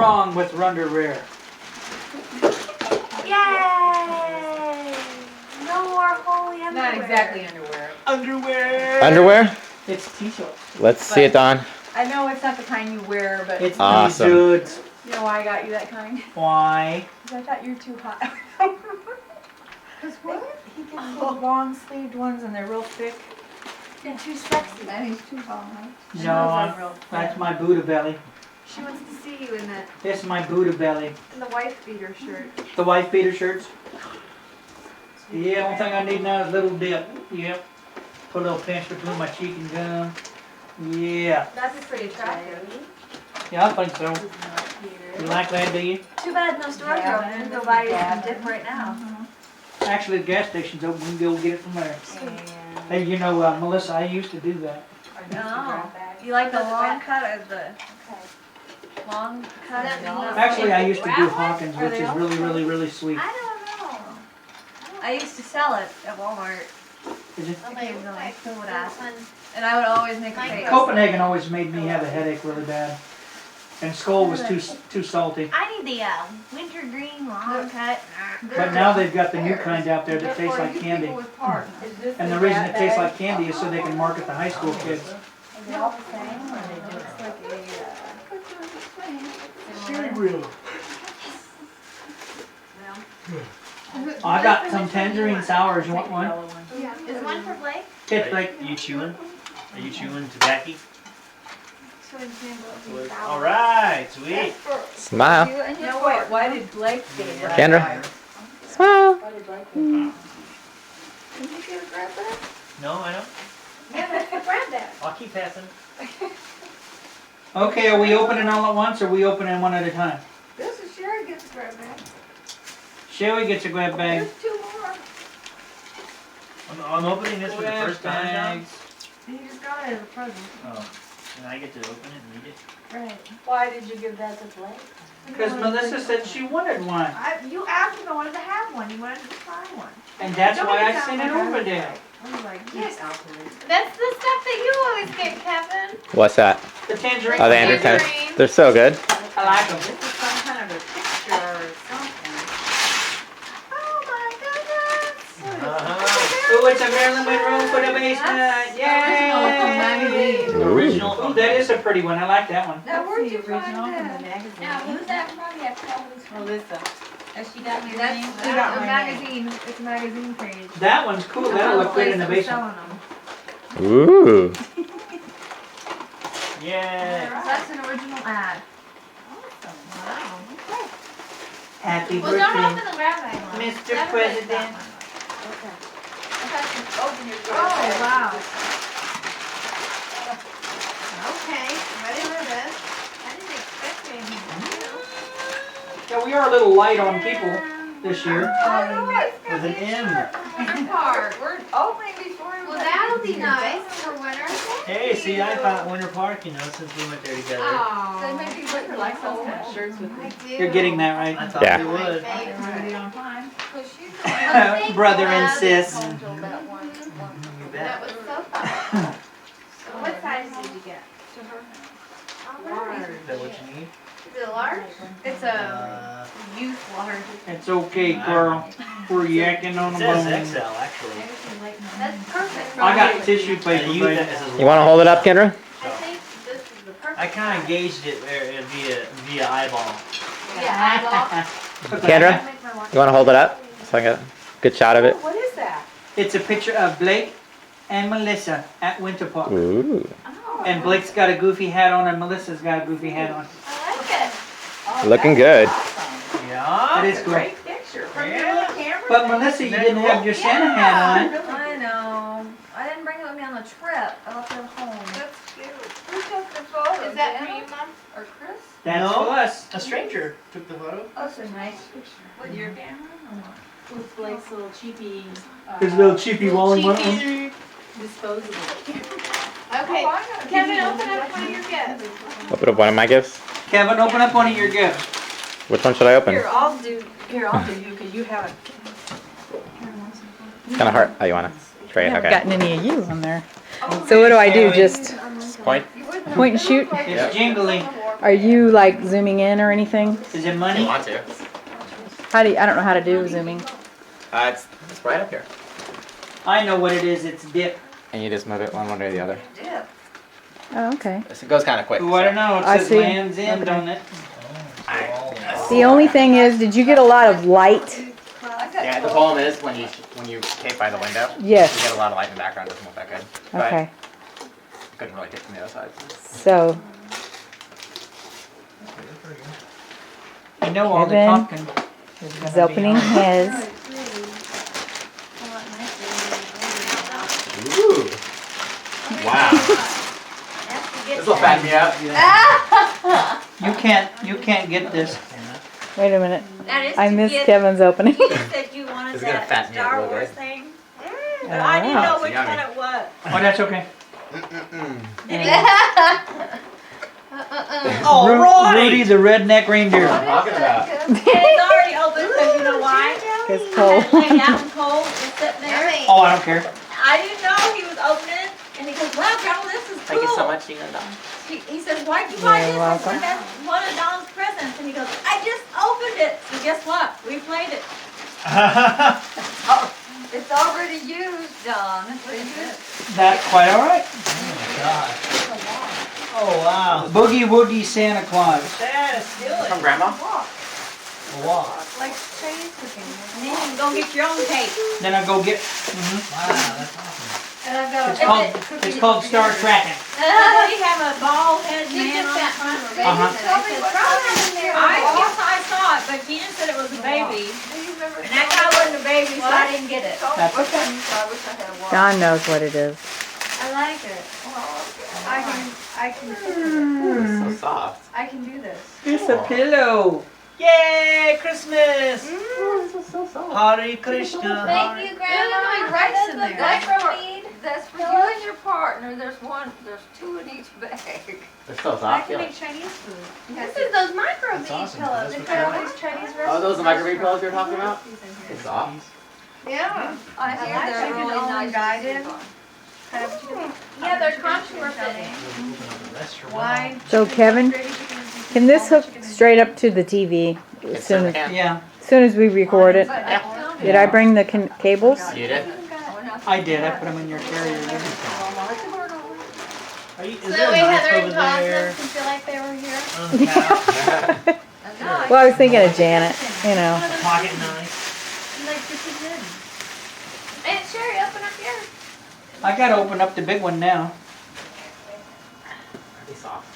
wrong with underwear. Yay! No more holy underwear. Not exactly underwear. Underwear. Underwear? It's t-shirts. Let's see it, Dawn. I know it's not the kind you wear, but It's Awesome. dudes. you know why I got you that kind? Why? Because I thought you were too hot. Because what? He gets those long sleeved ones and they're real thick. You're too sexy. And he's too tall, huh? No, that's my Buddha belly. She wants to see you in that, This is my Buddha belly. in the wife beater shirt. The wife beater shirts. Yeah, one thing I need now is a little dip. Yep. Put a little pinch between my cheek and gum. Yeah. That'd be pretty attractive. Yeah, I think so. You like that, do you? Too bad no stores are open. You can go buy you some dip right now. Actually, the gas station's open. We can go get it from there. Hey, you know, Melissa, I used to do that. No. You like the long cut or the long cut? Actually, I used to do Hawkins, which is really, really, really sweet. I don't know. I used to sell it at Walmart. Is it? Occasionally. So would I. And I would always make a face. Copenhagen always made me have a headache really bad. And Skull was too salty. I need the winter green long cut. But now they've got the new kind out there that tastes like candy. And the reason it tastes like candy is so they can market the high school kids. Are they all the same or are they just like Cereal. I got some tangerine sours. You want one? Is one for Blake? It's like Are you chewing? Are you chewing tobacco? All Alright, sweet. Smile. No, wait, why did Blake get it? Kendra. Smile. Why did Blake Did you get a grab that? No, I don't. Yeah, grab that. I'll keep passing. Okay, are we opening all at once or are we opening one at a time? This is Sherry gets a grab bag. Sherry gets a grab bag. There's two more. I'm opening this for the Grab first time now. bags. You just got it as a present. Oh, and I get to open it and read it. Right. Why did you give that to Blake? Because Melissa said she wanted one. You asked if I wanted to have one. You wanted to try one. And that's why I sent it over there. I was like, yes. That's the stuff that you always get, Kevin. What's that? The tangerine. Oh, the Andrew tennis. They're so good. I like them. This is some kind of a picture or something. Oh my goodness. Oh, it's a Marilyn Monroe for the basement. Yay! Original Oh, that is a pretty one. I like that one. Now, where'd you Original find from the that? magazine. Now, who's that from? Yeah, tell us. Melissa. Has she got me? That's That's she got a my magazine. It's a magazine page. That one's cool. That'll look good in the Place basement. was selling them. Ooh. Yeah. That's an original ad. Wow. Happy Well, don't open birthday, the grab bag one. Mr. Never President. that one. Okay. I thought you open your grab Oh, bag. wow. Okay, ready for this? I didn't expect anything. Yeah, we are a little light on people this year. With an M. Part. We're opening before. Well, that'll be nice for winter. Hey, see, I thought Winter Park, you know, since we went there together. Oh. So maybe Blake likes those kind of shirts with I the do. You're getting that I right. thought Yeah. they would. ready on time. Brother and sis. You That bet. was so fun. What size did you get? Is that what you need? Is it a large? It's a youth large. It's okay, girl. We're yakking on It the says bone. XL, actually. That's perfect. I got tissue And paper, you, baby. this is You want to hold it up, Kendra? I think this is the perfect. I kind of gauged it via eyeball. Yeah, Kendra, I make my one. you want to hold it up so I get a good shot of it? What is that? It's a picture of Blake and Melissa at Winter Park. Ooh. Oh, And Blake's got a goofy hat on and Melissa's got a goofy hat on. I like it. Oh, Looking that's good. awesome. Yeah. That is cool. Great picture. From your Yeah. little camera. But Melissa, you didn't have your Santa hat on. I know. I didn't bring it with me on the trip. I left it at home. That's cute. Who took the photo? Is that for you, Mom? Or Chris? That's No. for us. A stranger took the photo. Oh, it's a nice picture. With your camera? With Blake's little cheapy. His little cheapy Wally one. on. Disposable. Okay. Kevin, open up one of your gifts. Open up one of my gifts. Kevin, open up one of your gifts. Which one should I open? Here, I'll do you because you haven't. It's kind of hard. Oh, you want to try it? Okay. gotten any of you on there. So what do I do? Just Point. point and shoot? It's jingly. Are you like zooming in or anything? Is it You money? want to? How do you, I don't know how to do zooming. It's right up here. I know what it is. It's dip. And you just move it one way or the other. Dip. Oh, okay. It goes kind of quick. Ooh, I don't know. It I says see. Land's End on it. The only thing is, did you get a lot of light? Yeah, the problem is when you tape by the window, Yes. you get a lot of light in the background. Doesn't look that good. But Okay. couldn't really get from the other side. So, You know all the Kevin talking. he's opening his. Ooh. Wow. This will fatten me up. You can't get this. Wait a minute. That is I to missed get- Kevin's opening. You said you wanted It's gonna that fatten me up a Star little Wars bit. thing. But I didn't Alright. know It's which yummy. one it was. Oh, that's okay. Rudy the redneck reindeer. What I'm talking about. And it's already open because you know why? It's It cold. laid out and cold, it's sitting there. Oh, I don't care. I didn't know he was opening it, and he goes, "Wow, Grandma, this is cool." Thank you so much, Gina. He says, "Why'd you buy You're this?" I welcome. said, "That's one of Don's presents." And he goes, "I just opened it." So guess what? We played it. It's already used, Don. That's quite all right. Oh wow. Boogie Woogie Santa Claus. Dad, steal it. From Grandma? Wow. Like Chinese cooking. And then you can go get your own cake. Then I go get. Wow, that's awesome. And I've got It's called Star Tracking. We have a bald head man on the front. Uh-huh. I guess I saw it, but Gina said it was a baby. And that guy wasn't a baby, so I didn't get it. That's okay. Don knows what it is. I like it. I can It's so soft. I can do this. It's a pillow. Yay, Christmas! Hare Krishna. Thank you, Grandma. rice in there. That's for me. That's for you and your partner. There's two in each bag. They're so I soft. can Yeah. make Chinese food. This is those microbead awesome. pillows. That's They what put you all want. these Chinese recipes. Oh, those are the microwave pillows you're talking about? It's soft. Yeah. I hear like they're it. really All nice. guided. to sleep Yeah, they're contour fitting. Wine. So Kevin, can this hook straight up to the TV as It's soon in the as, can. Yeah, we record it? Did I bring the cables? You did? I did. I put them in your carrier. didn't Are you, is So there that a way knife Heather over and Todd there? can feel like they were here. On the couch? Well, I was thinking of Janet, you know. Pocket knife. Like this is good. And Sherry, open up yours. I gotta open up the big one now. Pretty soft.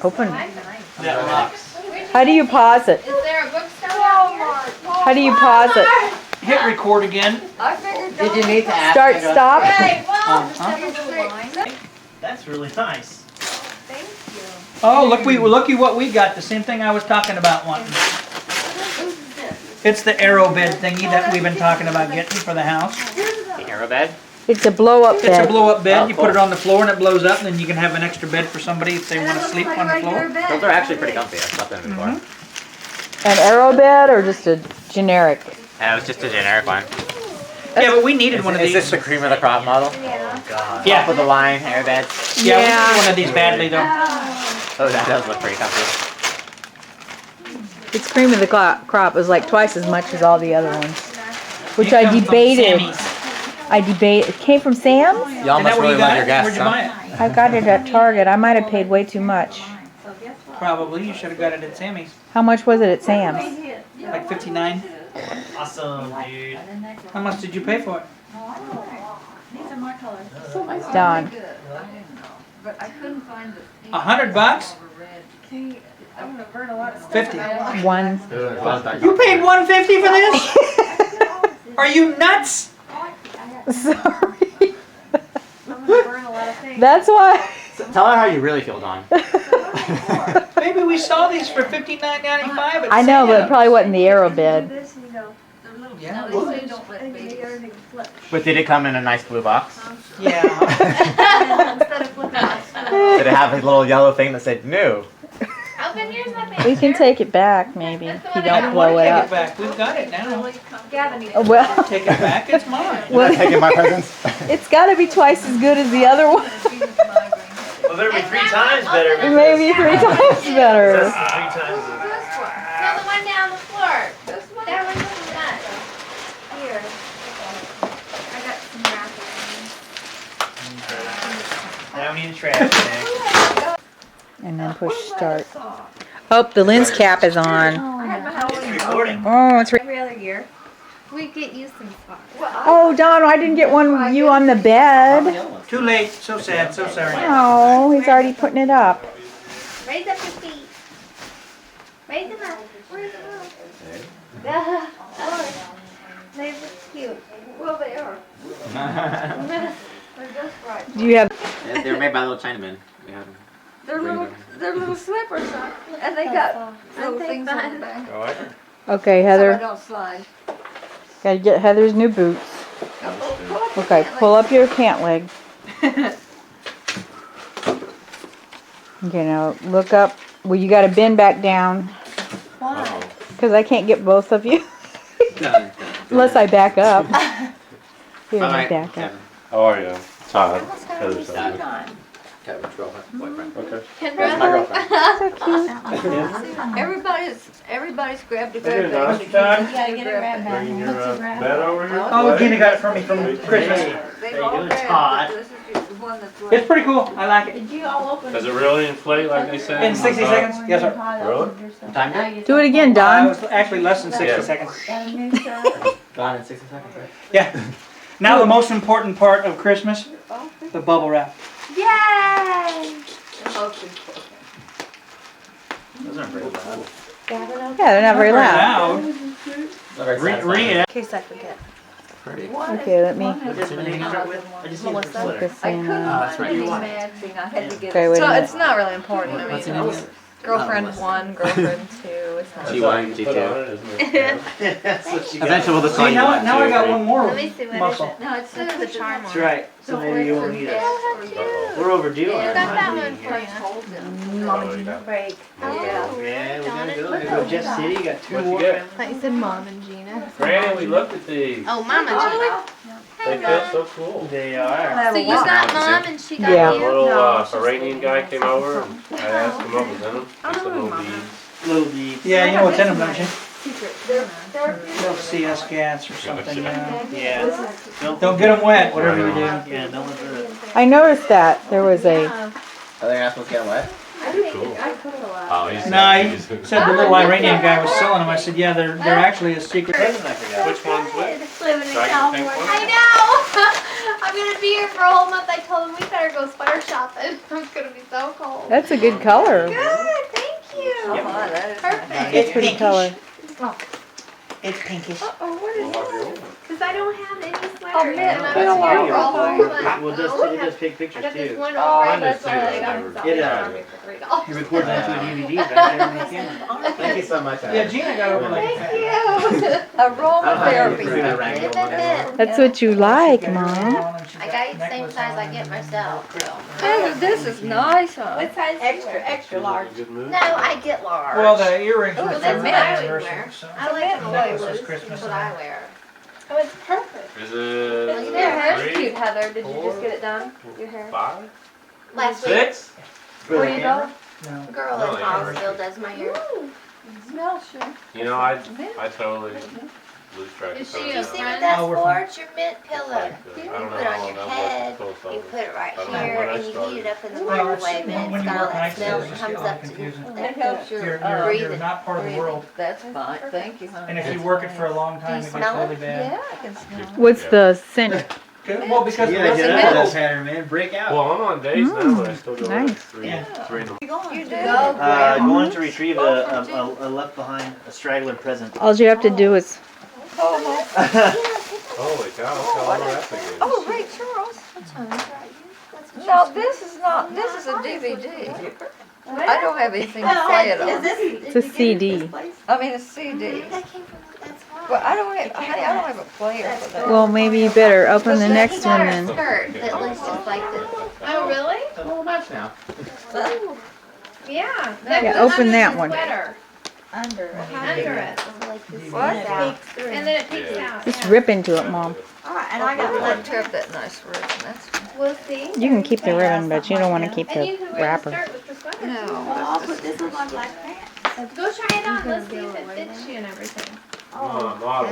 Open. That rocks. How do you pause it? Is there a bookstore out here? How do you pause it? Hit record again. I figured Did you need to ask? Start, me to- stop? Right, well, Uh-huh. just have a little line. That's really nice. Thank you. Oh, looky what we got. The same thing I was talking about wanting. It's the arrow bed thingy that we've been talking about getting for the house. The arrow bed? It's a blow-up It's a bed. blow-up bed. Oh, You put it cool. on the floor and it blows up, and then you can have an extra bed for somebody if they want to sleep on the floor. Those are actually pretty comfy. I've slept in them before. An arrow bed or just a generic? It was just a generic one. Yeah, but we needed one of Is this these. the cream of the crop model? Yeah. God. Yeah. Top of the line air beds. Yeah, we Yeah. need one of these badly though. Oh, that does look pretty comfy. It's cream of the crop. It was like twice as much as all the other ones. Which It I comes from debated. Sammy's. It came from Sam's? Y'all Isn't that must where really you got love your it? guests, Where'd you huh? buy it? I got it at Target. I might have paid way too much. Probably. You should have got it at Sammy's. How much was it at Sam's? Like 59. Awesome, dude. How much did you pay for it? These are more colors. Don. But I couldn't find the. $100? I'm gonna burn a lot of stuff. 50. One. You paid $150 for this? Are you nuts? Sorry. I'm gonna burn a lot of things. That's why. Tell her how you really feel, Dawn. Maybe we saw these for $59.95 at I know, but it Sam's. probably wasn't the arrow bed. This and you go, Yeah. They say don't let and you make babies. everything flip. But did it come in a nice blue box? Yeah. Instead of flipping it. Did it have a little yellow thing that said new? Open yours up. We can take it back, maybe, if you I don't don't want blow to it take it up. back. We've got it now. Gavin needs Oh, well, Take it back. It's mine. You're not taking my presents? it's got to be twice as good as the other one. Oh, Well, there'd be 3 times better. Maybe 3 times better. That's 3 times. No, the one down the floor. This one? That one's done. Here. I got some wrapping. Now we need a trash bag. And then push start. Oh, the lens cap is on. I had my Halloween Recording. Oh, it's. every other year. We get you some socks. Oh, Don, I didn't get one. You on the bed. Too late. So sad. So sorry. Oh, he's already putting it up. Raise up your feet. Raise them up. Raise them up. They look cute. Well, they are. They're just right. Do you have? Yeah, they were made by little Chinamen. We had them. They're little slippers, huh? And they got little things on the back. Oh, I can. Okay, So I Heather. don't slide. Gotta get Heather's new boots. Okay, pull up your pant leg. Okay, now look up. Well, you gotta bend back down. Why? Because I can't get both of you. Unless I back up. Here, Alright, back up. Kevin. How are you? Todd. What's got Heather's your son. suit on? Kevin's girlfriend, boyfriend. Okay. That's my girlfriend. Everybody's grabbed a Hey, grab Don. bag. You gotta get a grab bag. Bringing your bed over here? Oh, Gina got it for me from Christmas. They've you all go, grabbed, Todd. but this is just the one that's It's pretty cool. I like it. Did you all open Does it really inflate like they said? In 60 seconds? Yes, sir. Really? Time did? Do it again, It Don. was actually less than 60 Yeah. seconds. Gone in 60 seconds, right? Yeah. Now the most important part of Christmas, the bubble wrap. Yay! Those aren't very loud. Yeah, they're not very loud. Not very Read satisfying. it. In case I forget. Pretty. Okay, let me I just need to put this I in. couldn't that's find right. any matching. I had to get Okay, wait a So minute. it's not really important. I What's mean, the name of it? girlfriend Oh, 1, girlfriend 2. It's not. G1, Put G2. on it, isn't it? Eventually we'll just call See, you now, one, now I two, got three. one more Let me see, what is muscle. it? No, it's the charm That's on it. right. So maybe you won't need it. We're overdue on Yeah, it. got that one for you. Oh, you got- Break. Oh, Yeah, we're gonna go. Look Go at Jeff that. City. You got 2 What'd you more. get? I thought you said Mom and Gina. Granny, we looked at these. Oh, Mama Gina. They felt so cool. They are. So you got Mom and she got Yeah. A you? little No, it's just Iranian guy came over and I asked him what was in them. He said little beads. Little beads. Yeah, you know what's in them, don't you? They're Little CS gas or something. Yeah. Don't get them wet, whatever you do. Yeah, don't let it. I noticed that there was a. Are they not supposed to get them wet? Cool. I put a lot. Oh, he's No, he said the little Iranian guy was selling them. I said, yeah, they're actually a secret. Present I forgot. Which one's which? Living in So I can pick California. one? I know. I'm gonna be here for a whole month. I told him we better go spider shopping. It's gonna be so cold. That's a good color. Good, thank you. Perfect. It's pretty color. It's pinkish. Oh, what is this? Because I don't have any sweaters. Oh, man, and I I don't was here want for a whole month. We'll just, I we'll just take I pictures got this too. one Oh, over. that's That's why I it. got Get it it. for $3. You record that to a DVD right there on the camera. Thank you so much. Yeah, Gina got over like a Thank fan. you. Aromatherapy. That's what you like, Mom. I got you the same size I get myself. So. This is nice, huh? What size? Extra large. Good mood. No, I get large. Well, the earrings Ooh, were that's for what my I would anniversary, wear. so. I like them Necklace way is loose. Christmas That's what and I wear. Oh, it's perfect. Is Look it at your hair's three, Cute, Heather. Did you just four, get it done? Your hair? 5, Last week, 6? Where do you go? No. a girl in Hallsville does my hair. Smells sure. You know, I totally lose track of Did you time. see what that's Oh, we're for? fine. It's your mint pillow. Like, You I don't know put it how on your long head. I've worked You put it right I don't know here, when I and you started. heat it up in the Well, it's- microwave, and when it's you got work all that nights, smell it's that just comes get all up to confusing. that helps your You're breathing. not part of the world. That's fine. Thank you, honey. And if you work it for a long time, it gets smell really it? bad. Yeah, I can smell it. What's the scent? Well, because You the gotta rest get of out of the this pattern, man. Break out. Well, I'm on days now, but I still go like Nice. 3 Yeah. 3 in the You do? Going to retrieve a left behind, a straggler present. All you have to do is. Holy cow, look how long that thing is. Oh, right, Charles. No, this is not, this is a DVD. I don't have anything to play it on. It's a CD. I mean, a CD. But I don't have, honey, I don't have a player for that. Well, maybe you better open the next one a then. skirt that looks just like this. Oh, really? A little match now. Yeah. Yeah, open that one. Sweater. Under it. Under it. Like this. What? Peeks through. And then it peeks out. Just rip into it, Mom. Alright, and I got I one tear up that nice ribbon, that's. We'll see. You can keep the ribbon, but you don't want to keep And you the can wear the wrapper. skirt with the sweater. No. Well, I'll put this on my black pants. Go try it on. Let's see if it fits you and everything. Model. Well,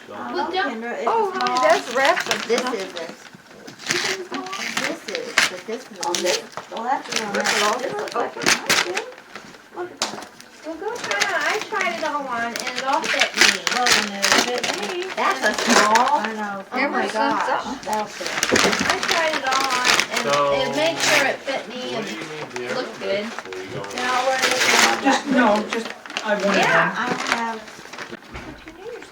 Well, don't. Kendra, it's Oh, small. honey, that's wrapped. This isn't. This is, but this is. Well, that's not. This looks like it's Look at that. Well, go try it on. I tried it all on and it all fit me. Well, no, fit me. That's a small. I know. Oh Ever my since gosh. That'll fit. I tried it all on and So- it made sure it fit me What and do you need, dear? looked good. Where you going? Now, where is Just, no, just, I wanted Yeah. one. I have.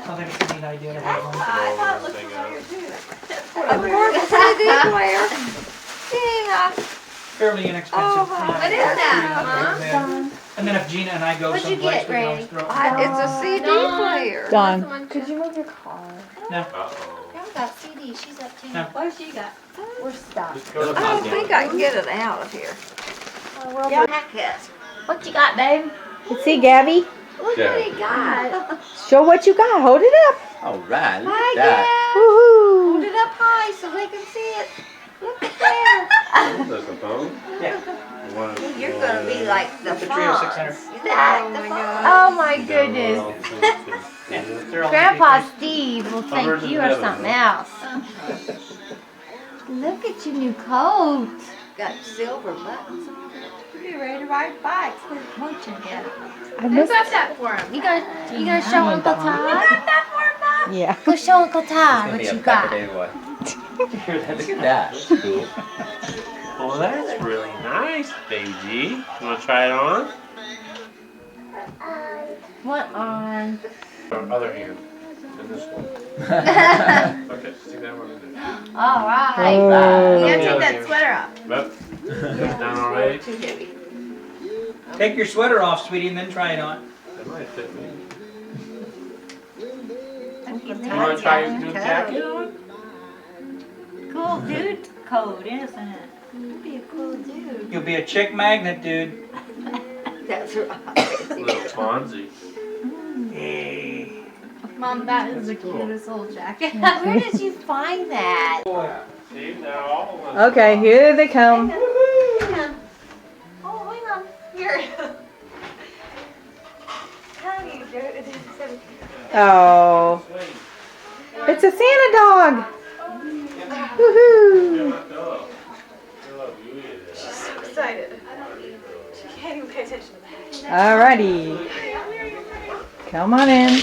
I think it's a neat idea to have one. I thought it looked Thing familiar out. too. Of course, it's a player. Yeah. Fairly inexpensive. Oh, what is that, Mom? And then if Gina and I go What'd you someplace, get, we can always Granny? throw it. It's a CD No. player. Dawn, That's the one could too. you move your car? Uh-oh. I've got CD. She's up too. No. What has she got? We're stuck. Just go to I don't the think I can get it out of here. Yeah. What you got, babe? Let's see, Gabby. Look Yeah. what he got. Show what you got. Hold it up. All right, look Hi, at that. Dad. Hold Woohoo. it up high so they can see it. Look at there. That's a phone? Yeah. One, You're gonna be like the That's a trio Fonz. 600. That, the Fonz. Oh my goodness. Yeah, they're all Grandpa Steve will Covered think in you are heaven. something else. Look at your new coat. Got silver buttons on it. You're ready to ride bikes with punching head. I Who missed. got that for him? You gonna show Uncle Todd? that for Mom? Yeah. Go show Uncle It's Todd gonna what be you a got. Day one. Look at that. Cool. Well, that's really nice, baby. You want to try it on? What on? Other hand. And this one. Okay, stick that one in there. All right. Oh. You Yeah, gotta take that yeah. sweater off. Yep. Down already? Too heavy. Take your sweater off, sweetie, and then try it on. That might fit me. Uncle You want Todd's to try got your new a coat. jacket on? Cool dude code, isn't it? You'd be a cool dude. You'll be a chick magnet, dude. That's right. Little Fonzie. Hey. Mom, that is the Cool. cutest old jacket. Where did you find that? See, now all of us. Okay, here they come. Hang on. Oh, hang on. Here. How do you do it? Oh, it's a Santa dog. Woohoo. Excited. She can't even pay attention to that. Alrighty. Come on in.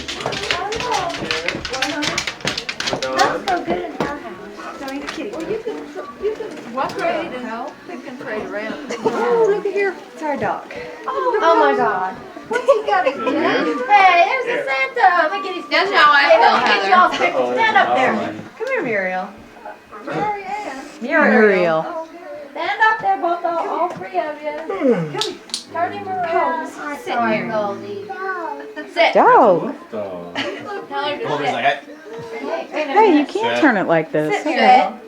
That's so good in our house. Well, you can What's ready to help? We can trade around. Oh, look at here. It's our dog. Oh my God. What's he got to do? Hey, there's a Santa. Let me get his picture. That's how I feel, Heather. Y'all's picture. Stand up there. Come here, Muriel. Muriel. Stand up there, both all three of you. Come, turn him around. Sit here, Goldie. Sit. Dog. Oh. Tell her to Hold it sit. like Hey, you can't turn it like this. Sit, Okay. Muriel.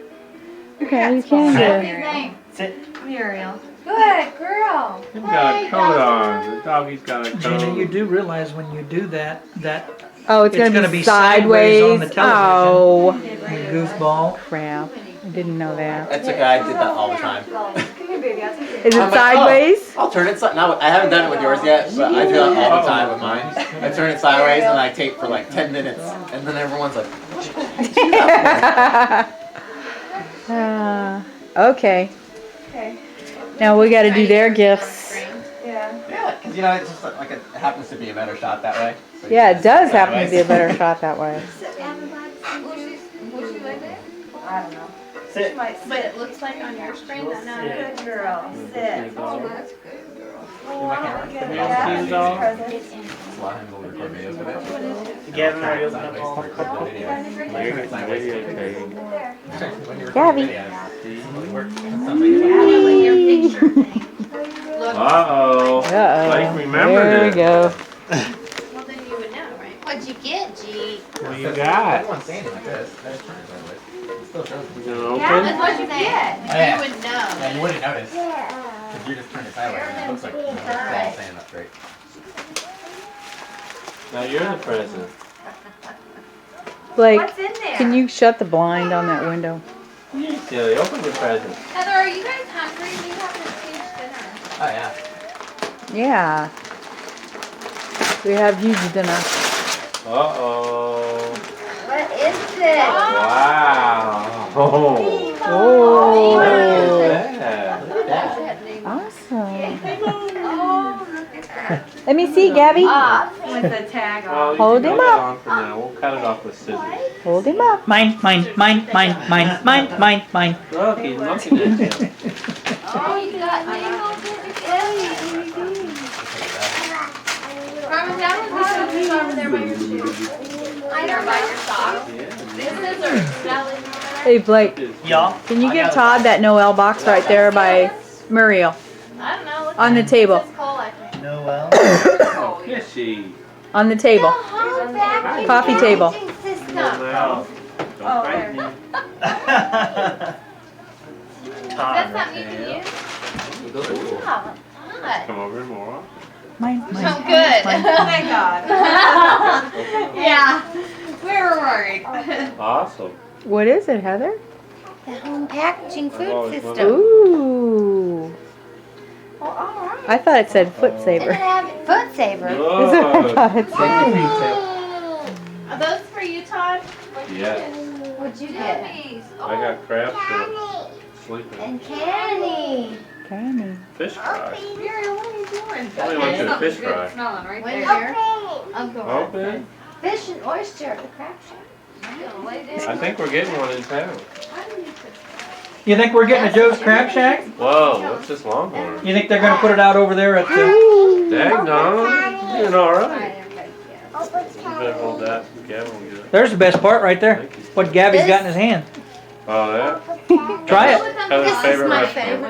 Okay, you What's can his name? Sit. Muriel. Good girl. You've got a coat on. The doggy's got a coat. Gina, you do realize when you do that, that do. Oh, it's It's gonna, gonna be be sideways on the sideways. Oh, you goofball. crap. I didn't know that. That's okay, I did that all the time. Is it I'm like, sideways? I'll turn it no, I haven't done it with yours yet, but I do that all the time with mine. I turn it sideways and I tape for like 10 minutes, and then everyone's like, Okay. Now we gotta do their gifts. yeah, because you know, it's just like it happens to be a better shot that way. So you Yeah, can it does sit happen to be a sideways. better shot that way. Will she like that? I don't know. Sit. But it looks like on your screen that now. Sit. Good girl. Sit. Oh, that's good, girl. Yeah. Slide him over record videos with it. Gavin already opened up all. Gabby. Uh-oh. Uh-oh. Like, remember There we this. go. Well, then you would know, right? What'd you get, G? What you got? Everyone's standing like this. That's true, sideways. It still shows me. You gonna Yeah, open? what'd you get? Oh, yeah. You would know. Yeah, you wouldn't notice. Because you just turned it sideways and it looks like it's all standing up straight. Now you're the present. Blake, What's in there? can you shut the blind on that window? You silly. Open your present. Heather, are you guys hungry? We haven't finished dinner. Oh yeah. Yeah. We have used enough. Uh-oh. What is this? Wow. Oh. Oh. Look at that. Look at that. Awesome. Oh, look at that. Let me see, Gabby. Off with the tag Well, on. you Hold can him leave it up. on for now. We'll cut it off with scissors. Hold him up. Mine. Look, he's looking at you. Oh, you got Nemo, baby. Carmen, that was over there by your shoes. I know by your socks. These scissors. Hey, Blake, Y'all? can you give Todd that Noel box right there by Muriel I don't know. Look on the at it. table? It says Cole, I think. Noel. Oh, Kissy. On the table. Home vacuum Coffee table. packaging system. Now, don't Oh, frighten me. that's something you can use? Those are cool. Oh, good. Come over more. Mine. Oh, good. Thank God. Yeah. We were worried. Awesome. What is it, Heather? The home packaging I've food always system. Ooh. Well, all right. I thought it said foot Didn't saver. have foot saver. Is what I Good. thought it Thank said. you for you too. Are those for you, Todd? Yes. What'd you get? Jimmies. I got crabs for sleeping. And candy. Candy. Fish fry. Muriel, what are you doing? Only went to a fish fry. Smelling right When there. you're Uncle. Open. fish and oyster at the crab shack. I think we're getting one in town. You think we're getting a Joe's Crab Shack? Whoa, what's this longhorn? You think they're gonna put it out over there at the? Dang, no. You're doing all right. Oh, what's You better hold that. Gavin will get it. There's the best part right there. Thank you. What Gabby's got in his hand. Oh, yeah? Try it. Heather's This is favorite my restaurant.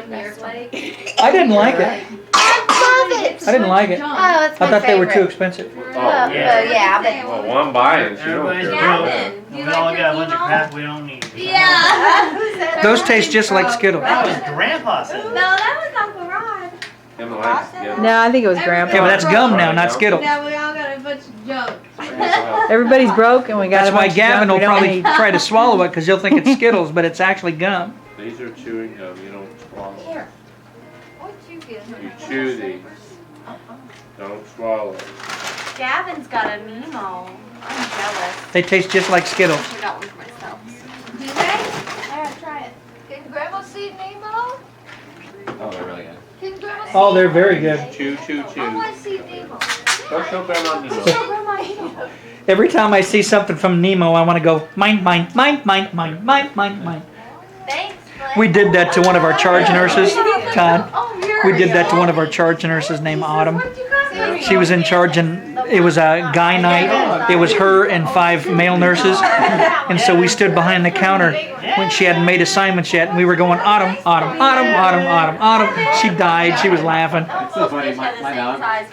favorite. I didn't like it. I love it. I didn't like it. Oh, it's I my thought they were too favorite. expensive. Oh, Well, yeah. yeah, but Well, one buying, so you don't Everybody's care. broke. Gavin, We you all like got a your bunch of Nemo? crap we don't need. Yeah. Who said that? Those taste just like Skittles. That was Grandpa said. No, that was Uncle Rod. Him and Lex together. No, I think it was Grandpa. Yeah, but that's gum now, not Skittles. Now we all got a bunch of junk. Everybody's broke and we got That's a why bunch Gavin of will junk we probably don't need. try to swallow it because he'll think it's Skittles, but it's actually gum. These are chewing gum, you don't swallow. Here. What'd you get? You chew these. Don't swallow. Gavin's got a Nemo. I'm jealous. They taste just like Skittles. I got one for myself. Do they? Yeah, try it. Can Grandma see Nemo? Oh, they're really good. Can Grandma see Oh, they're very good. Chew, chew, I chew. want to see Nemo. Go show Grandma Nemo. Show Grandma Nemo. Every time I see something from Nemo, I want to go, mine. Thanks, Blake. We did that to one of our charge nurses, Todd. Oh, you're We did that to one of our charge nurses named Autumn. Where'd you go? She was in charge and it was a guy night. It was her and 5 male nurses. And so we stood behind the counter when she hadn't made assignments yet. And we were going, Autumn. She died. She was laughing. It's so funny. My dog.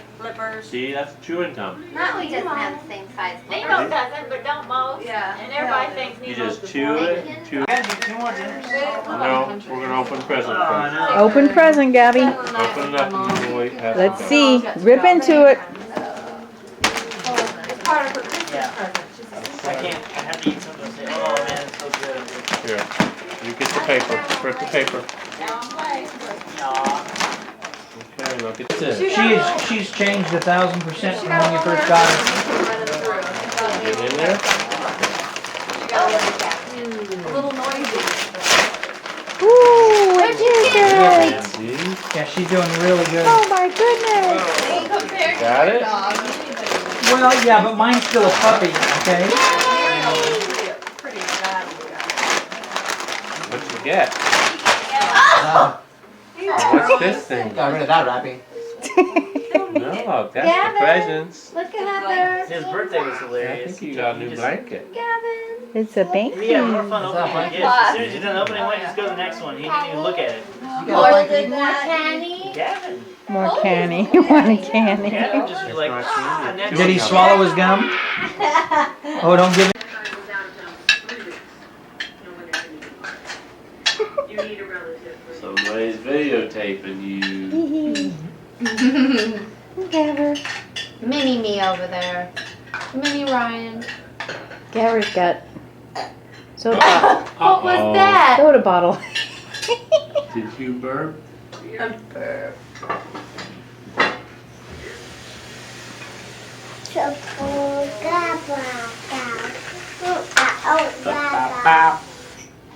See, that's chewing gum. Nemo doesn't have the same size. Nemo doesn't, but don't most. Yeah. And everybody thinks You Nemo's just chew it, chew it. Guys, you want dinner? No, we're gonna open present Oh, first. no. Open present, Gabby. Open it up and we'll wait. Have Let's some see. Rip into it. part of her Christmas Yeah. present. I can't. I have to eat something and say, oh man, it's so good. gum. Here, you get the paper. Rip the paper. Aw. Okay, look at this. She's changed 1,000% from when you first got her. Get in there. A little noisy. Ooh, what is it? See? Yeah, she's doing really good. Oh my goodness. Compared to Got your it? dog. Well, yeah, but mine's still a puppy, okay? Pretty bad. What you get? Oh, What's this thing? got rid of that wrapping. No, that's the Gavin. presents. Look at Heather. His birthday was I hilarious. think you got a new blanket. Gavin. It's a If he had more banky. fun Is that opening fun? gifts, as soon as he's done opening one, just go to the next one. He didn't even look at it. You got a blanket? More candy. Gavin. More candy. You want a candy? Gavin just was like, ah, next Did he one. swallow his gum? Oh, don't give it. Somebody's videotaping you. Look at her. Mini me over there. Mini Ryan. Gary's got soda bottle. What was that? Soda bottle. Did you burp?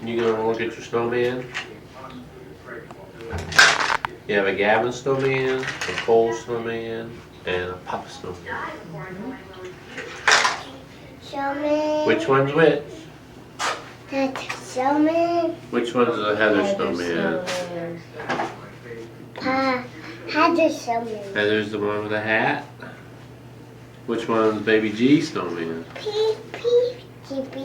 You gonna look at your snowman? You have a Gavin snowman, a Cole snowman, and a Papa snowman. Show me. Which one's which? Show me. Which one's the Heather snowman? Heather show me. Heather's the one with the hat. Which one's Baby G snowman? Pee pee. Baby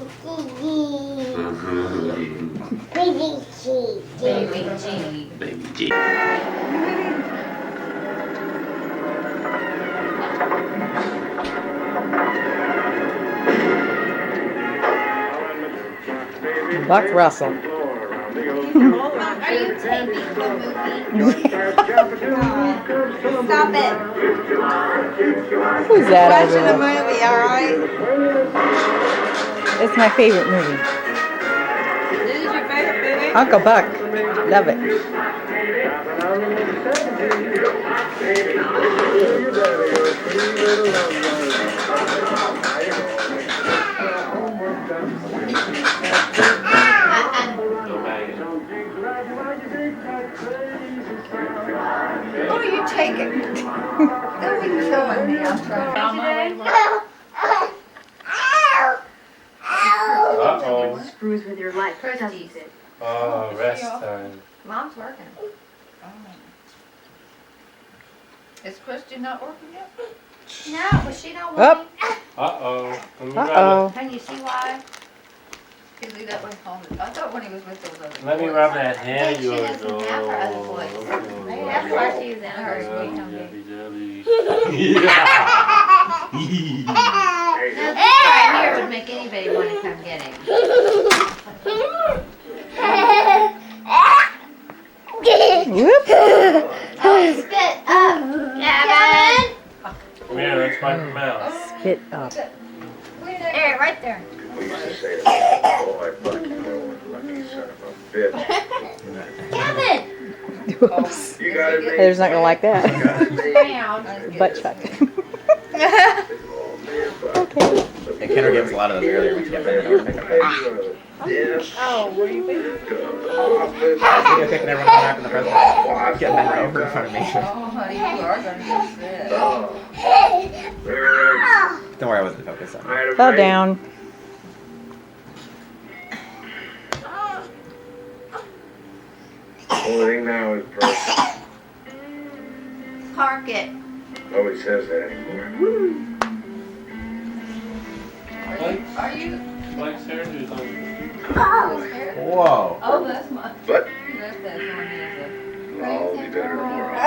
G. Baby G. Baby G. Buck Russell. Are you taping the movie? Stop it. Who's that over Watching a there? movie, alright? It's my favorite movie. This is your favorite movie? Uncle Buck. Love it. Oh, you take it. Don't be killing me. I'm trying. Uh-oh. Screws with your life, doesn't Christy's. it? Oh, rest time. Mom's working. Oh. Is Christy not working yet? No, was she not Up. working? Uh-oh. Let me rub Uh-oh. Can you see why? He leave that one home. I thought when he was with those other it. Let me boys. rub that hand She of yours. doesn't have her other voice. Okay. That's why she's in her sweet home. No, this right here would make anybody want to come get him. Whoop. Oh, spit up, Gavin. Come here, let's wipe your mouth. Spit up. There, right there. Gavin. Whoops. Heather's not gonna like that. Butt chuck. Okay. And Kendra gave us a lot of those earlier when she got ready to go pick up her. Oh, were you big? Video picking everyone back in the president. Getting bent over in front of me. Oh, honey, you are gonna get sick. Don't worry, I wasn't focused on it. Fell down. Only thing now is perfect. Park it. Nobody says that anymore. Are you? Mike's hair is on. Whose hair? Whoa. Oh, that's my. But That's that one. I'll be better tomorrow.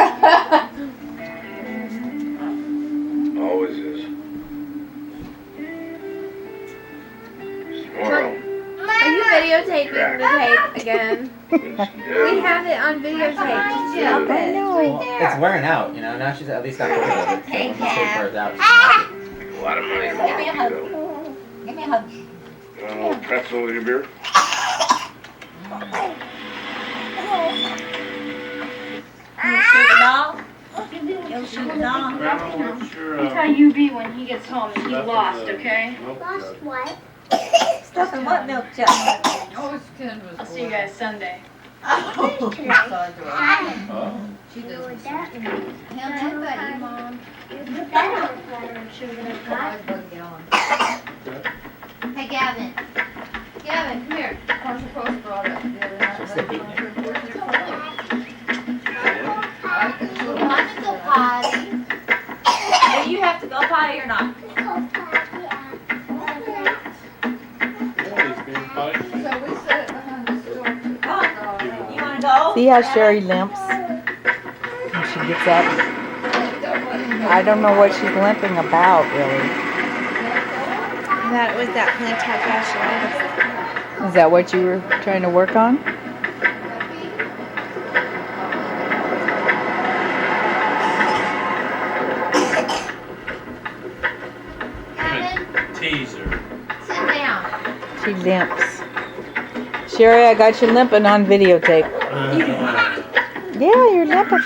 Always is. Tomorrow. Are you videotaping the tape again? We have it on videotape. Just stop I it. know. It's wearing out, you know. Now she's at least got pictures of it. So when the tape wears out, A lot of money. Give me a hug. Give me a hug. Pretzel with your beer? You shoot it all? You'll shoot it all? Grandma, what's your, I'll tell you be when he gets home and he stuff in lost, the okay? milk Lost jug? what? Stuff in what milk jug? Oh, it's Kendra's. I'll see you guys Sunday. Oh, Hi. Oh. she does. With that. Hell, buddy, Mom. Put that on the platter, sugar and Always bug get on. Hey, Gavin. Gavin, come here. Marshall Post brought up the other night. You want to go potty? Do you have to go potty or not? Go potty. He's being funny. So we sit behind the store. You wanna go? See how Sherry limps when she gets up? I don't know what she's limping about, really. That was that plantar fasciitis. Is that what you were trying to work on? Gavin, She limps. Sherry, I got you limping on videotape. Yeah, you're limping.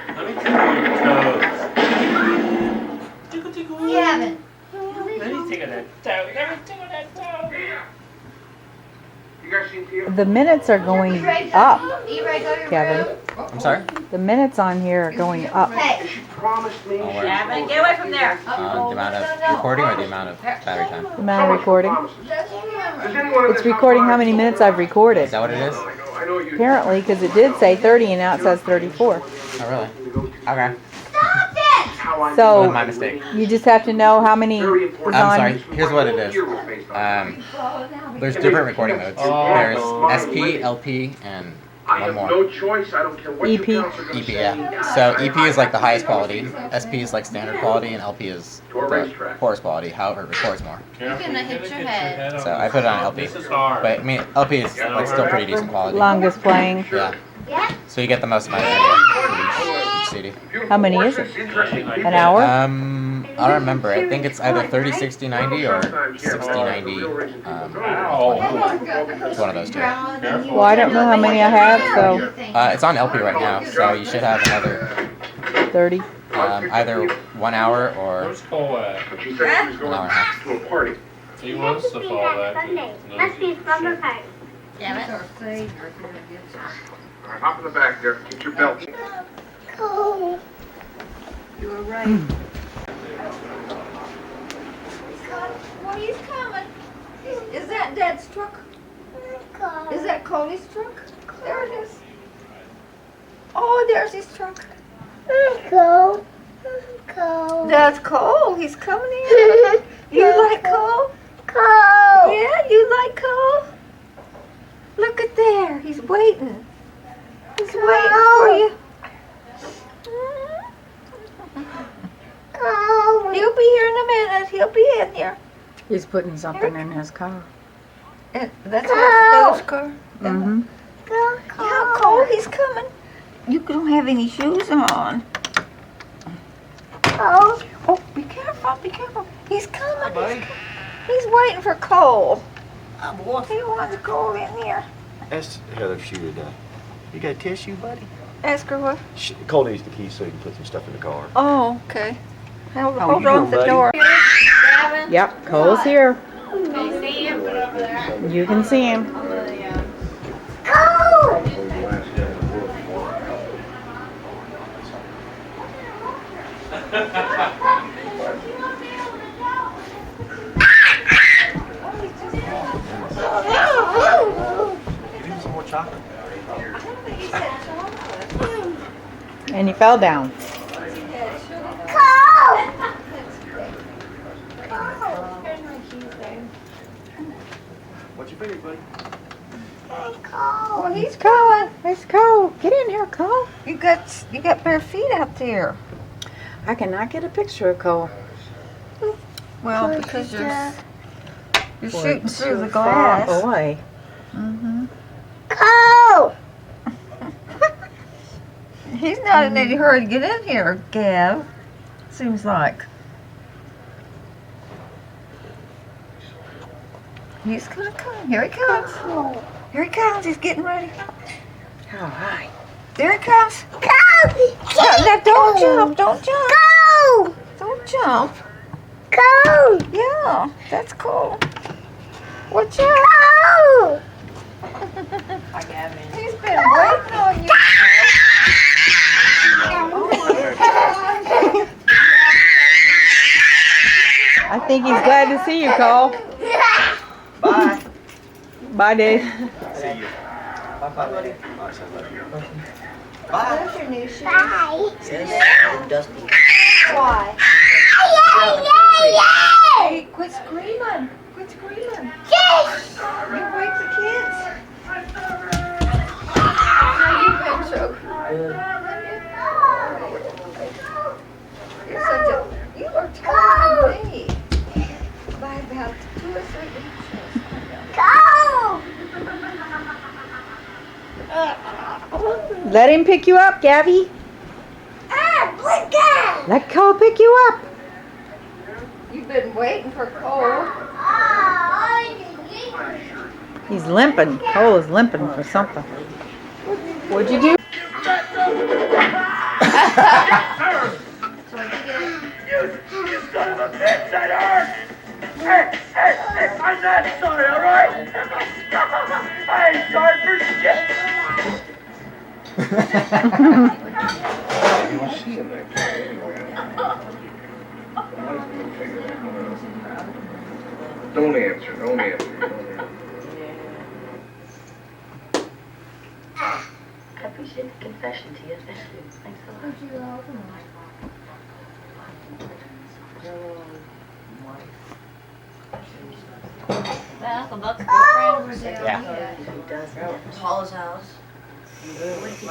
Let me tickle your toes. Tickle, tickle. Gavin. Let me tickle that toe. Let me tickle that toe. The minutes are going up, Kevin. I'm sorry? The minutes on here are going up. Hey. Gavin, get away from there. The amount of recording or the amount of battery time? The amount of recording. It's recording how many minutes I've recorded. Is that what it is? Apparently, because it did say 30 and now it says 34. Oh, really? Okay. So, My mistake. you just have to know how many is I'm on. sorry. Here's what it is. There's different recording modes. There's SP, LP, and one more. No choice. I don't care what EP. EP, yeah. So EP is like the highest quality. SP is like standard quality, and LP is the poorest quality. However, it records more. You're gonna hit your head. So I put it on LP. This is hard. But I mean, LP is like still pretty decent quality. Longest playing. Yeah. So you get the most amount of video for each CD. How many is it? An hour? I don't remember. I think it's either 30, 60, 90 or 60, 90. It's one of those two. Well, I don't know how many I have, so It's on LP right now, so you should have another 30. either 1 hour or Where's Cole at? an hour and a half. To a party. He wants to fall back. Must be summer time. Damn it. All right, hop in the back there. Get your belt. Cold. You were right. Well, he's coming. Is that Dad's truck? Cold. Is that Cody's truck? There it is. Oh, there's his truck. Cold. Cold. That's Cole. He's coming in. You like Cole? Cold. Yeah, you like Cole? Look at there. He's waiting. He's waiting for you. Cold. He'll be here in a minute. He'll be in here. He's putting something in his car. And that's Cole's car. Mm-hmm. Yeah, Cole, he's coming. You don't have any shoes on. Cold. Oh, be careful, be careful. He's coming. He's waiting for Cole. He wants Cole in here. Ask Heather if she would, you got a tissue, buddy? Ask her what? Cole needs the key so he can put some stuff in the car. Oh, okay. Hold you on doing, at the buddy? door. Yep, Cole's here. Can you see him? Put it over there. You can see him. Cold. Give him some more chocolate. And he fell down. Cold. What's your favorite, buddy? Well, he's Cole, it's Cole. Get in here, Cole. You got bare feet out there. I cannot get a picture of Cole. Well, because you're Boy, shooting through the far glass. away. Mm-hmm. Cold. He's not in any hurry to get in here, Gav. Seems like. He's gonna come. Here he comes. Here he comes. He's getting ready. All right. There he comes. Cold. Now, don't jump. Don't jump. Cold. Don't jump. Cold. Yeah, that's cool. Watch out. Cold. He's been waiting on you. I think he's glad to see you, Cole. Bye. Bye, Dave. See you. Bye, buddy. Bye. Those your new shoes. Bye. Dusty. Why? Yay! Hey, quit screaming. Quit screaming. Yes! You wake the kids. How you been, Choke? You're such a... You are taller than me. By about 2 or 3 inches. Go! Let him pick you up, Gabby. Look out! Let Cole pick you up. You've been waiting for Cole. Oh, He's limping. Cole is limping for something. What'd you do? You son of a bitch, that hurt! Hey, I'm not sorry, alright? I ain't sorry for shit! You will see him next time anyway. Don't answer. I appreciate the confession to you. Thank you. Thanks a lot. That Uncle Buck's girlfriend was down. Yeah. Who does that? Paul's house. What did you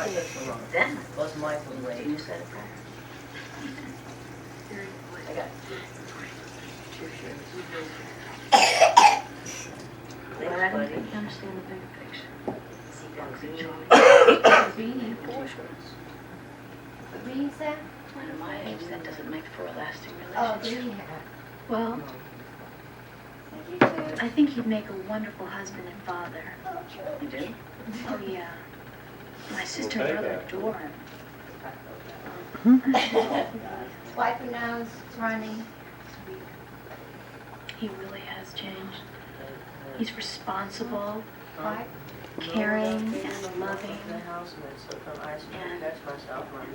do? Then? Was Michael late? You said it right. I got But I don't think you understand the bigger picture. beanie. The beanie set? At my age, that doesn't make for a lasting Oh, relationship. beanie hat. Well, Thank you too. I think you'd make a wonderful husband and father. You do? Oh, yeah. My sister and brother adore him. Swiping nose, it's running. He really has changed. He's responsible, Right? caring, and loving, and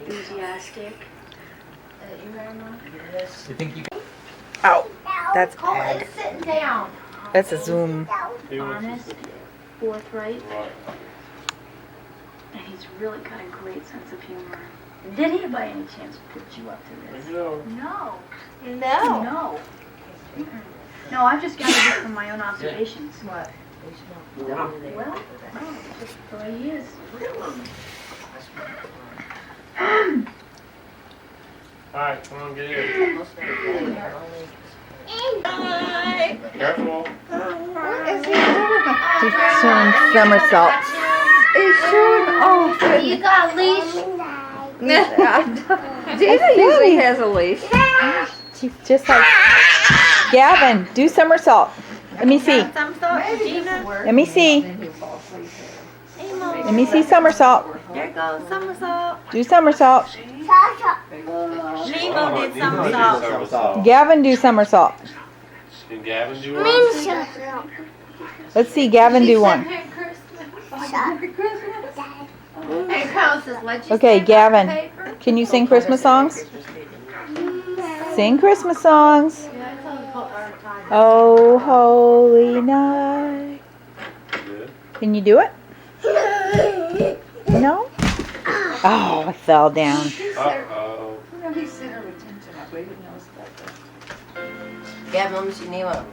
enthusiastic. You ready, Mom? You think you Ow. That's Cole bad. is sitting down. That's a zoom. Honest, forthright, and he's really got a great sense of humor. Did he by any chance put you up to this? No. No. No. No, I've just gathered it from my own observations. What? Well, no, just the way he is. Alright, come on, get in. Careful. What is he doing? He's doing somersaults. He's showing off. You got a leash? Gina usually has a leash. She's just like, Gavin, do somersault. Let me see. Let me see. Let me see somersault. There goes somersault. Do somersault. Nemo did somersault. Gavin, do somersault. Can Gavin do one? Let's see Gavin do one. Okay, Gavin, can you sing Christmas songs? Sing Christmas songs. Oh, holy night. Can you do it? No? Oh, I fell down. Uh-oh. Gavin, let me see Nemo.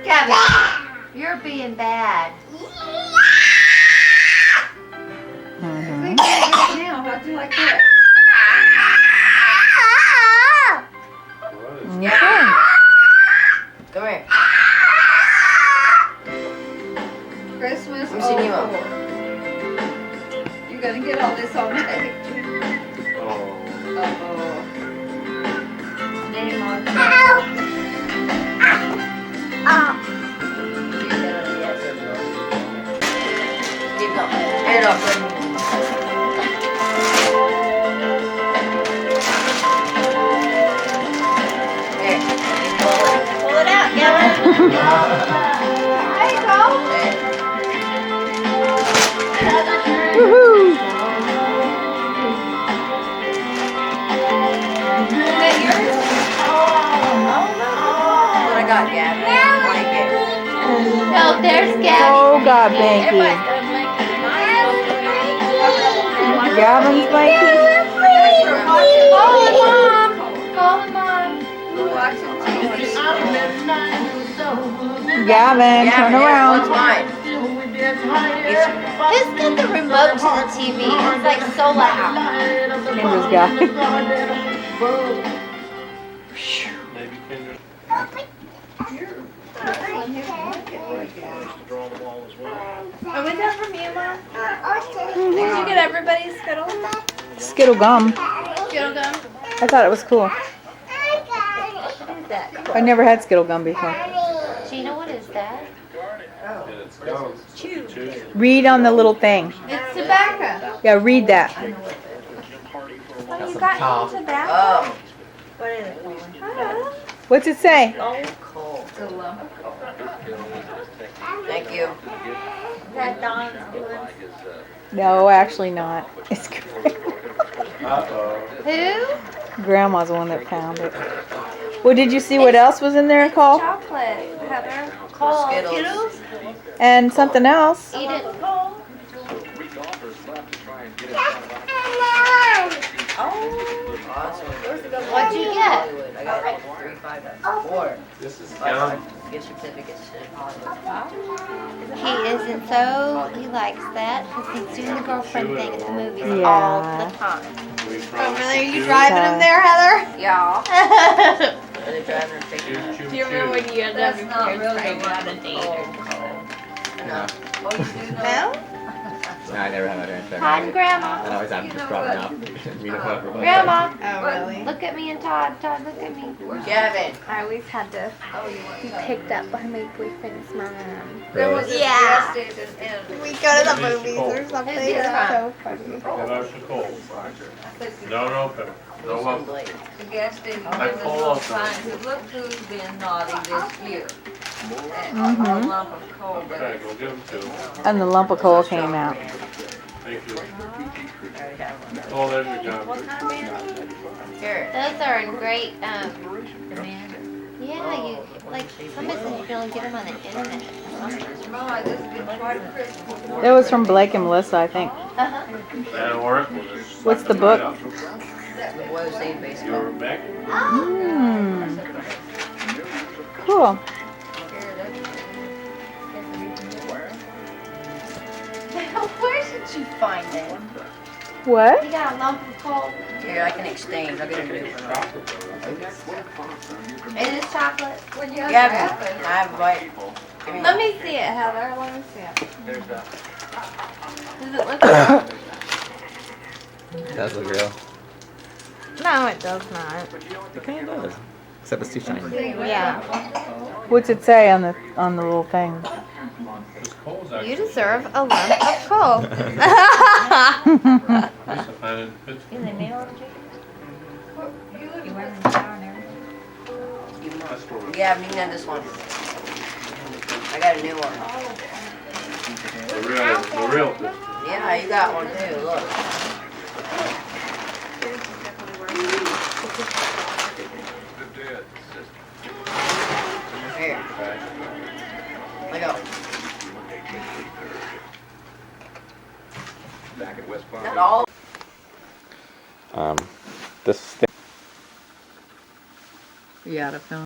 Gavin, you're being bad. Mhm. Now, how'd you like that? What is Okay. Come here. Christmas. Let me see Nemo. You're gonna get all this on tape. Oh. Uh-oh. Nemo. Keep going. Hand it off. There. Pull it out, Gavin. There you go. Woohoo! Is that yours? What I got, Gavin? Blanket. No, there's Gabby. Oh, God, Banky. Everybody's got a blanket. Gavin's blanket. Call him, Mom. Call him, Mom. We're watching TV. Gavin, turn What's around. mine? Who's got the remote to the TV? It's like so loud. Kendra's got it. Maybe Kendra. Are we done from you, Mom? Did you get everybody's Skittle? Skittle gum. Skittle gum? I thought it was cool. What is that? I never had Skittle gum before. Gina, what is that? Chew. Read on the little thing. It's tobacco. Yeah, read that. Well, you got any tobacco? What is it? What's it say? Cold. It's a lump of coal. Thank you. That Dawn's doing. No, actually not. It's great. Who? Grandma's the one that found it. Well, did you see what else was in there, Cole? Chocolate, Heather. Cold. Skittles. And something else. Eat it. Awesome. What'd you get? I got like 3, 5, 4. This is 5 gum. gift certificates to He isn't so, he likes that because he's doing the girlfriend thing at the movies all Yeah. the time. Over there, you driving him there, Heather? Yeah. Are they driving or taking it? Do you remember when you ended up your parents trying out a date? No. Oh, you do know? No? No, I never had my parents there. Hi, Grandma. And always I'm just growing up. Meet up with Grandma. Oh, really? Look at me and Todd. Todd, look at me. Gavin. I always had to be picked up by my boyfriend's mom. There was a Yeah. gas station in. We go to the movies or something. It's It's so funny. No pepper. No lump. The gas station in I this pull little off the- sign said, look who's been naughty this year. And a Mhm. lump of coal Okay, there. go give them to him. And the lump of coal came out. Thank you. Oh, there's your gun. Here. Those are in great, yeah, you, like, somebody said you can only get them on the internet. Right, this has been quite a Christmas. That was from Blake and Melissa, I think. Uh-huh. That'll work. We'll just What's the suck them right book? out. What was saying basically? You're back. Mm. Cool. Where did you find it? What? You got a lump of coal. Here, I can exchange. I'll get a new one. It is chocolate. When you Gavin, have I have a bite. Give me Let one. me see it, Heather. Let me see it. Does it look It does look real. No, it does not. It kind of does. Except it's too shiny. Yeah. What's it say on the little thing? This coal's actually. You deserve a lump of coal. At least I find it fits. Is it mail? Gavin, you can have this one. I got a new one. The real. Yeah, you got one too. Look. Here. Let go. Not all. This thing. Yeah, to film.